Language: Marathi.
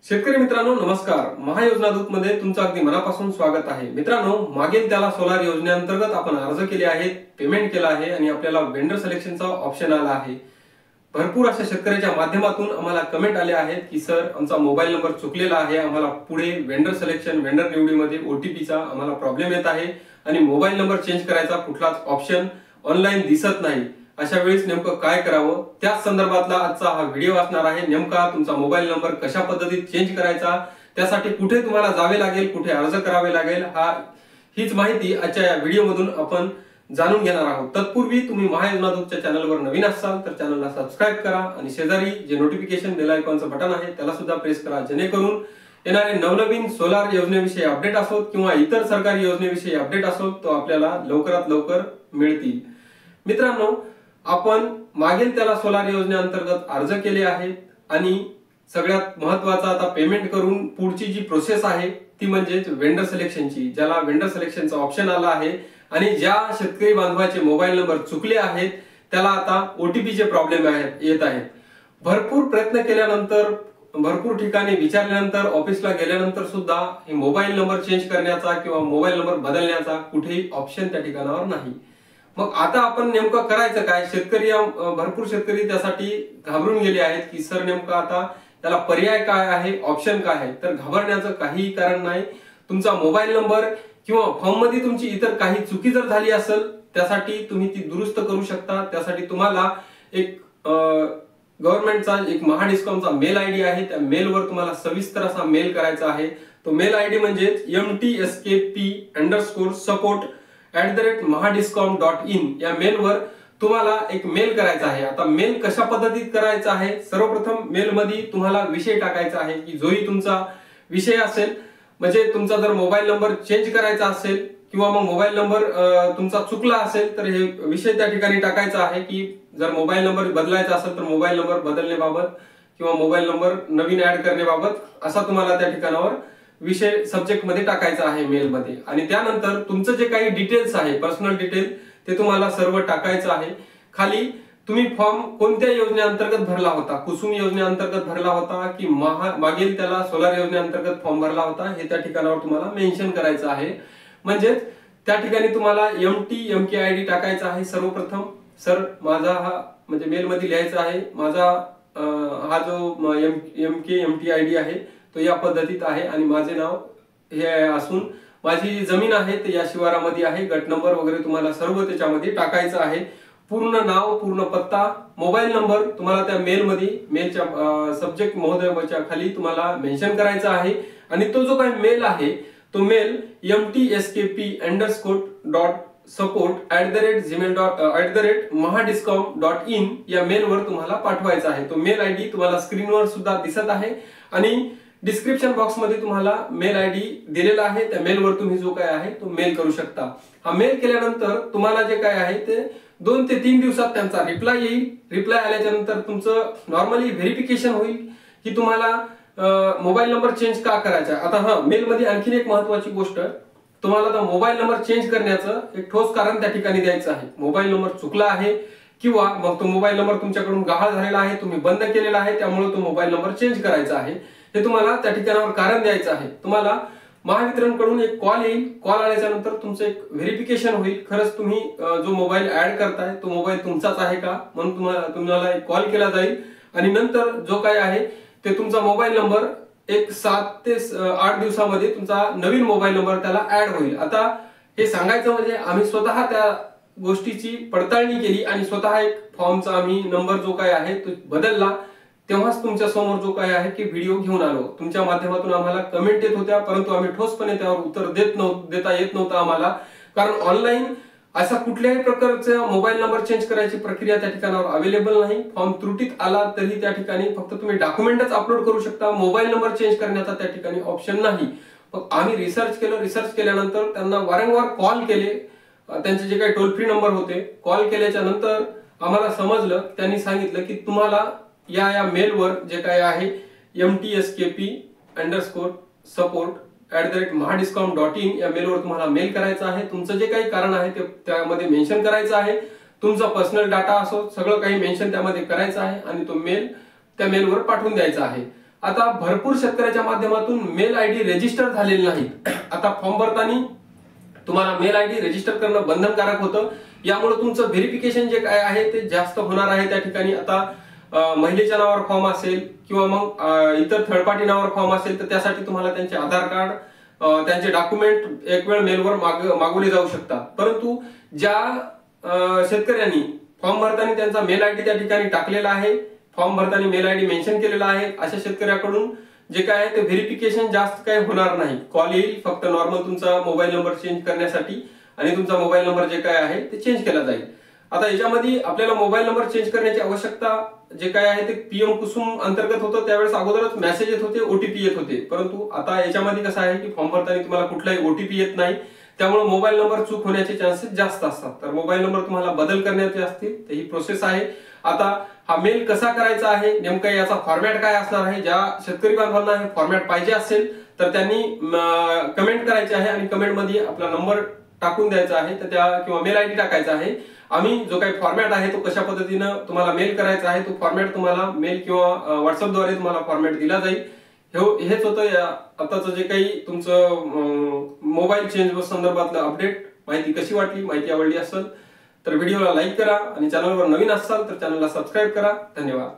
शेतकरी मित्रांनो नमस्कार। महायोजना दूत मध्ये तुमचं अगदी मनापासून स्वागत आहे। मित्रांनो, मागेल त्याला सोलार योजनेअंतर्गत आपण अर्ज केले आहेत, पेमेंट केला आहे आणि आपल्याला वेंडर सिलेक्शनचा ऑप्शन आला आहे। भरपूर अशा शेतकऱ्याच्या माध्यमातून आम्हाला कमेंट आले आहेत की सर आमचा मोबाईल नंबर चुकलेला आहे, आम्हाला पुढे वेंडर सिलेक्शन वेंडर निवडीमध्ये ओटीपीचा आम्हाला प्रॉब्लेम येत आहे आणि मोबाईल नंबर चेंज करायचा कुठलाच ऑप्शन ऑनलाइन दिसत नाही। अशा वेळेस नेमकं काय करावं त्या संदर्भातला आजचा हा व्हिडिओ असणार आहे। नेमका तुमचा मोबाईल नंबर कशा पद्धतीत चेंज करायचा, त्यासाठी कुठे तुम्हाला जावे लागेल, कुठे अर्ज करावे लागेल, हीच माहिती आजच्या या व्हिडिओ मधून आपण जाणून घेणार आहोत। तत्पूर्वी तुम्ही महायोजना दूतच्या चॅनलवर नवीन असाल तर चॅनलला सबस्क्राइब करा आणि शेजारी जे नोटिफिकेशन बेल आयकॉनचं बटन आहे त्याला सुद्धा प्रेस करा, जेणेकरून येणारे नवनवीन सोलार योजनेविषयी अपडेट असोत किंवा इतर सरकारी योजनेविषयी अपडेट असोत तो आपल्याला लवकरात लवकर मिळतील। मित्रांनो, आपण मागेल त्याला सोलार योजनेअंतर्गत अर्ज केले आहेत आणि सगळ्यात महत्त्वाचा आता पेमेंट करून पुढची जी प्रोसेस आहे ती म्हणजे वेंडर सिलेक्शनची, ज्याला वेंडर सिलेक्शनचा ऑप्शन आला आहे आणि ज्या शेतकरी बांधवाचे मोबाईल नंबर चुकले आहेत त्याला आता ओटीपीचे प्रॉब्लेम येत आहेत। भरपूर प्रयत्न केल्यानंतर, भरपूर ठिकाणी विचारल्यानंतर, ऑफिसला गेल्यानंतर सुद्धा हे मोबाईल नंबर चेंज करण्याचा किंवा मोबाईल नंबर बदलण्याचा कुठेही ऑप्शन त्या ठिकाणावर नाही। मग आता आपण नेमकं करायचं काय? भरपूर शेतकरी त्यासाठी घाबरून गेले आहेत की सर नेमकं आता त्याला पर्याय काय आहे, ऑप्शन काय आहे? तर घाबरण्याचं काहीही कारण नाही। तुमचा मोबाईल नंबर किंवा फॉर्म मध्ये तुमची इतर काही चुकी जर झाली असेल त्यासाठी तुम्ही ती दुरुस्त करू शकता। त्यासाठी तुम्हाला एक गव्हर्नमेंटचा एक महाडिस्कॉमचा मेल आयडी आहे, त्या मेलवर तुम्हाला सविस्तर असा मेल करायचा आहे। तो मेल आयडी म्हणजे mtskp_support@mahadiscom.in या मेलवर तुम्हाला एक मेल करायचा आहे। आता मेल कशा पद्धतीत करायचा आहे? सर्वप्रथम मेल मध्ये तुम्हाला विषय टाकायचा आहे की जोही तुमचा विषय असेल, म्हणजे तुमचा जर मोबाईल नंबर चेंज करायचा असेल किंवा मग मोबाईल नंबर तुमचा चुकला असेल तर हे विषय त्या ठिकाणी टाकायचा आहे की जर मोबाईल नंबर बदलायचा असेल तर मोबाईल नंबर बदलण्याबाबत किंवा मोबाईल नंबर नवीन ऍड करण्याबाबत असा तुम्हाला त्या ठिकाणावर विषय सब्जेक्ट मध्ये टाकायचा आहे मेल मध्ये। आणि त्यानंतर तुमचं जे काही डिटेल्स आहे, पर्सनल डिटेल, ते तुम्हाला सर्व टाकायचं आहे। खाली तुम्ही फॉर्म कोणत्या योजनेअंतर्गत भरला होता, कुसुम योजनेअंतर्गत भरला होता की मागेल त्याला सोलार योजनेअंतर्गत फॉर्म भरला होता, हे त्या ठिकाणावर तुम्हाला मेन्शन करायचं आहे। म्हणजे त्या ठिकाणी तुम्हाला MTMKID टाकायचा आहे सर्वप्रथम। सर माझा हा म्हणजे मेल मध्ये लिहायचा आहे, माझा हा जो MTID आहे तो या पद्धतीत आहे आणि माझे नाव हे असून माझी जमीन आहे ते या शिवारामध्ये आहे, गट नंबर वगैरे तुम्हाला सर्व त्याच्यामध्ये टाकायचं आहे। पूर्ण नाव, पूर्ण पत्ता, मोबाईल नंबर तुम्हाला त्या मेलच्या सब्जेक्ट महोदयाच्या खाली तुम्हाला मेन्शन करायचा आहे। आणि तो जो काही मेल आहे तो मेल mtskp_support@mahadiscom.in या मेलवर तुम्हाला पाठवायचा आहे। तो मेल आयडी तुम्हाला स्क्रीनवर सुद्धा दिसत आहे आणि डिस्क्रिप्शन बॉक्स मध्ये तुम्हाला मेल आयडी दिलेला आहे, त्या मेलवर तुम्ही जो काय आहे तो मेल करू शकता। हा मेल केल्यानंतर तुम्हाला जे काय आहे ते 2 ते 3 दिवसात त्यांचा रिप्लाय येईल। रिप्लाय आल्याच्या नंतर तुमचं नॉर्मली व्हेरिफिकेशन होईल की तुम्हाला मोबाईल नंबर चेंज का करायचा। आता मेल मध्ये आणखीन एक महत्त्वाची गोष्ट, तुम्हाला मोबाईल नंबर चेंज करण्याचं एक ठोस कारण त्या ठिकाणी द्यायचं आहे। मोबाईल नंबर चुकला आहे किंवा मग तो मोबाईल नंबर तुमच्याकडून गहाळ झालेला आहे, तुम्ही बंद केलेला आहे, त्यामुळे तो मोबाईल नंबर चेंज करायचा आहे, हे तुम्हाला त्या ठिकाणावर कारण द्यायचं आहे। तुम्हाला महावितरणकडून एक कॉल येईल, कॉल आल्याच्या नंतर तुमचं एक व्हेरिफिकेशन होईल, खरंच तुम्ही जो मोबाईल ऍड करताय तो मोबाईल तुमचाच आहे का म्हणून तुम्हाला एक कॉल केला जाईल आणि नंतर जो काय आहे ते तुमचा मोबाईल नंबर एक 7 ते 8 दिवसामध्ये तुमचा नवीन मोबाईल नंबर त्याला ऍड होईल। आता हे सांगायचं म्हणजे आम्ही स्वतः त्या गोष्टीची पडताळणी केली आणि स्वतः एक फॉर्मचा आम्ही नंबर जो काय आहे तो बदलला, तेव्हाच तुमच्या समोर जो काय आहे की व्हिडिओ घेऊन आलो। तुमच्या माध्यमातून आम्हाला कमेंट येत होत्या, परंतु आम्ही ठोसपणे त्यावर उत्तर देता येत नव्हतं आम्हाला, कारण ऑनलाईन असा कुठल्याही प्रकारचा मोबाईल नंबर चेंज करायची प्रक्रिया त्या ठिकाणावर अवेलेबल नाही। फॉर्म त्रुटीत आला तरी त्या ठिकाणी फक्त तुम्ही डॉक्युमेंटच अपलोड करू शकता, मोबाईल नंबर चेंज करण्याचा त्या ठिकाणी ऑप्शन नाही। मग आम्ही रिसर्च केल्यानंतर त्यांना वारंवार कॉल केले, त्यांचे जे काही टोल फ्री नंबर होते, कॉल केल्याच्या नंतर आम्हाला समजलं, त्यांनी सांगितलं की तुम्हाला या मेलवर जे काही आहे mtskp_support@mahadiscom.in या मेलवर तुम्हाला मेल करायचा आहे। तुमचं जे काही कारण आहे ते त्यामध्ये मेन्शन करायचं आहे, तुमचा पर्सनल डाटा असो सगळं काही मेन्शन त्यामध्ये करायचं आहे आणि तो मेल त्या मेलवर पाठवून द्यायचा आहे। आता भरपूर शेतकऱ्याच्या माध्यमातून मेल आयडी रजिस्टर झालेले नाहीत. आता फॉर्म भरताना तुम्हाला मेल आयडी रजिस्टर करणं बंधनकारक होतं. यामुळे तुमचं व्हेरिफिकेशन जे काय आहे ते जास्त होणार आहे त्या ठिकाणी. आता महिलेच्या नावावर फॉर्म असेल किंवा मग इतर थर्ड पार्टी नावावर फॉर्म असेल तर त्यासाठी तुम्हाला त्यांचे आधार कार्ड, त्यांचे डॉक्युमेंट एक वेळ मेलवर मागवले जाऊ शकतात. परंतु ज्या शेतकऱ्यांनी फॉर्म भरताना त्यांचा मेल आयडी त्या ठिकाणी टाकलेला आहे, फॉर्म भरताना मेल आयडी मेन्शन केलेला आहे, अशा शेतकऱ्याकडून जे काय आहे ते व्हेरिफिकेशन जास्त काही होणार नाही. कॉल येईल फक्त नॉर्मल तुमचा मोबाईल नंबर चेंज करण्यासाठी आणि तुमचा मोबाईल नंबर जे काय आहे ते चेंज केला जाईल. आता याच्यामध्ये आपल्याला मोबाईल नंबर चेंज करण्याची आवश्यकता जे काय आहे ते पीएम कुसुम अंतर्गत होतं. त्यावेळेस अगोदरच मेसेज येत होते, ओटीपी येत होते. परंतु आता याच्यामध्ये कसं आहे की फॉर्म भरताना तुम्हाला कुठलाही ओटीपी येत नाही, त्यामुळे मोबाईल नंबर चूक होण्याचे चान्सेस जास्त असतात. तर मोबाईल नंबर तुम्हाला बदल करण्याचे असतील तर ही प्रोसेस आहे. आता हा मेल कसा करायचा आहे, नेमका याचा फॉर्मॅट काय असणार आहे, ज्या शेतकरी बांधवांना हे फॉर्मॅट पाहिजे असेल तर त्यांनी कमेंट करायचे आहे आणि कमेंटमध्ये आपला नंबर टाकून द्यायचा आहे तर त्या किंवा मेल आयडी टाकायचा आहे. आम्ही जो काही फॉर्मॅट आहे तो कशा पद्धतीनं तुम्हाला मेल करायचा आहे तो फॉर्मॅट तुम्हाला मेल किंवा व्हॉट्सअपद्वारे तुम्हाला फॉर्मॅट दिला जाईल. हेच होतं या आताचं जे काही तुमचं मोबाईल चेंज संदर्भातलं अपडेट. माहिती कशी वाटली, माहिती आवडली असेल तर व्हिडिओला लाईक करा आणि चॅनलवर नवीन असाल तर चॅनलला सबस्क्राईब करा. धन्यवाद.